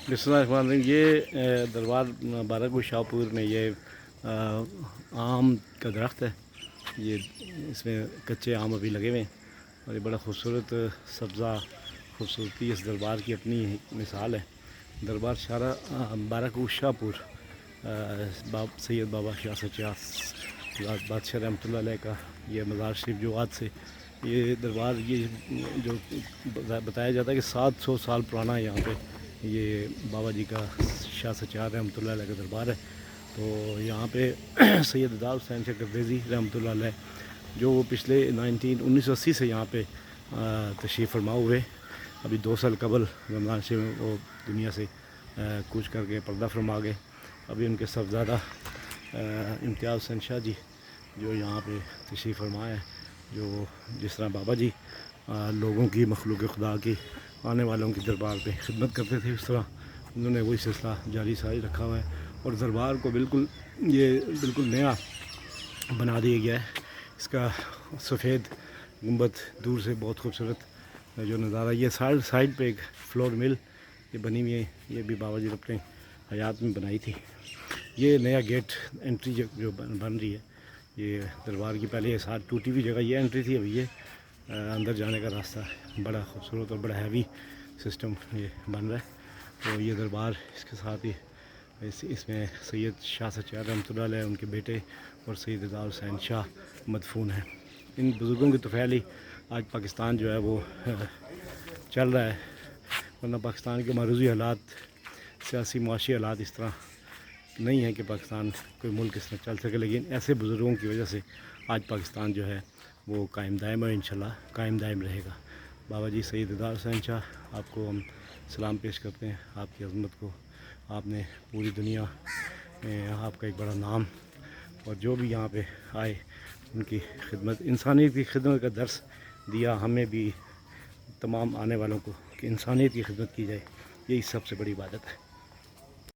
بسم اللہ الرحمن الرحیم۔ یہ دربار بارہ کو شاہپور میں یہ آم کا درخت ہے۔ یہ اس میں کچے آم ابھی لگے ہوئے ہیں اور یہ بڑا خوبصورت سبزہ خوبصورتی اس دربار کی اپنی مثال ہے۔ دربار بارہ کو شاہپور سید بابا شاہ سچا بادشاہ رحمۃ اللہ علیہ کا یہ مزار شریف جو آج سے یہ دربار یہ جو بتایا جاتا ہے کہ 700 سال پرانا ہے یہاں پہ یہ بابا جی کا شاہ سچار رحمۃ اللہ علیہ کا دربار ہے۔ تو یہاں پہ سید اداب حسین شاہ گردیزی رحمۃ اللہ علیہ جو وہ پچھلے 1980 سے یہاں پہ تشریف فرما ہوئے، ابھی 2 سال قبل رمضان شریف میں وہ دنیا سے کوچ کر کے پردہ فرما گئے۔ ابھی ان کے صاحبزادہ امتیاز حسین شاہ جی جو یہاں پہ تشریف فرما ہے، جو جس طرح بابا جی لوگوں کی مخلوق خدا کی آنے والوں کی دربار پہ خدمت کرتے تھے، اس طرح انہوں نے وہی سلسلہ جاری ساری رکھا ہوا ہے اور دربار کو بالکل نیا بنا دیا گیا ہے۔ اس کا سفید گنبد دور سے بہت خوبصورت جو نظارہ، یہ سائڈ پہ ایک فلور مل یہ بنی ہوئی ہے، یہ بھی بابا جی نے اپنے حیات میں بنائی تھی۔ یہ نیا گیٹ انٹری جو بن رہی ہے یہ دربار کی، پہلے یہ ساتھ ٹوٹی ہوئی جگہ یہ انٹری تھی، ابھی یہ اندر جانے کا راستہ ہے۔ بڑا خوبصورت اور بڑا ہیوی سسٹم یہ بن رہا ہے۔ تو یہ دربار اس کے ساتھ ہی اس میں سید شاہ سچار رحمۃ اللہ علیہ ان کے بیٹے اور سید اداب حسین شاہ مدفون ہیں۔ ان بزرگوں کی طفیل ہی آج پاکستان جو ہے وہ چل رہا ہے، ورنہ پاکستان کے معروضی حالات، سیاسی معاشی حالات اس طرح نہیں ہے کہ پاکستان کوئی ملک اس طرح چل سکے، لیکن ایسے بزرگوں کی وجہ سے آج پاکستان جو ہے وہ قائم دائم ہے، انشاءاللہ قائم دائم رہے گا۔ بابا جی سید اداب حسین شاہ آپ کو ہم سلام پیش کرتے ہیں، آپ کی عظمت کو، آپ نے پوری دنیا میں آپ کا ایک بڑا نام، اور جو بھی یہاں پہ آئے ان کی خدمت، انسانیت کی خدمت کا درس دیا ہمیں بھی، تمام آنے والوں کو، کہ انسانیت کی خدمت کی جائے، یہی سب سے بڑی عبادت ہے۔